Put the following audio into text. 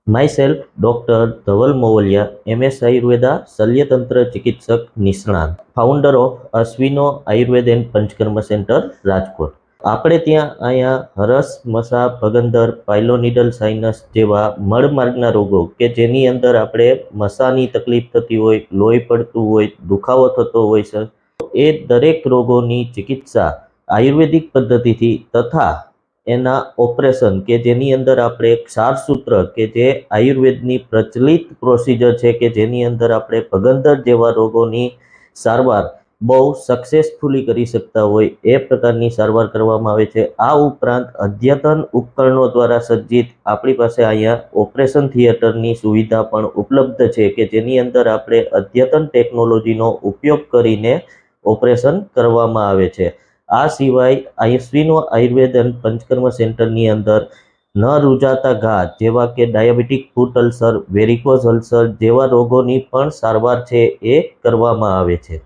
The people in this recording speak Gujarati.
My doctor Dhaval Movaliya, MS Ayurveda, શલ્યતંત્ર ચિકિત્સક નિષ્ણાત, founder of Ashwino Ayurveda and Panchakarma centre, Rajkot. આપણે ત્યાં અહીંયા હરસ, મસા, ભગંદર, પાયલોનિડલ સાઇનસ જેવા મળમાર્ગના રોગો કે જેની અંદર આપણે મસાની તકલીફ થતી હોય, લોહી પડતું હોય, દુખાવો થતો હોય છે, એ દરેક રોગોની ચિકિત્સા આયુર્વેદિક પદ્ધતિથી તથા એના ઓપરેશન કે જેની અંદર આપણે ક્ષારસૂત્ર કે જે આયુર્વેદની પ્રચલિત પ્રોસિજર છે કે જેની અંદર આપણે ભગંદર જેવા રોગોની સારવાર બહુ સક્સેસફુલી કરી શકતા હોય એ પ્રકારની સારવાર કરવામાં આવે છે. આ ઉપરાંત અદ્યતન ઉપકરણો દ્વારા સજ્જિત આપણી પાસે અહીંયા ઓપરેશન થિયેટરની સુવિધા પણ ઉપલબ્ધ છે કે જેની અંદર આપણે અદ્યતન ટેકનોલોજીનો ઉપયોગ કરીને ઓપરેશન કરવામાં આવે છે. આ સિવાય અશ્વિનો આયુર્વેદ અને પંચકર્મ સેન્ટરની અંદર ન રૂજાતા ઘા જેવા કે ડાયાબિટીક ફૂટ અલ્સર, વેરિકોઝ અલ્સર જેવા રોગોની પણ સારવાર છે એ કરવામાં આવે છે.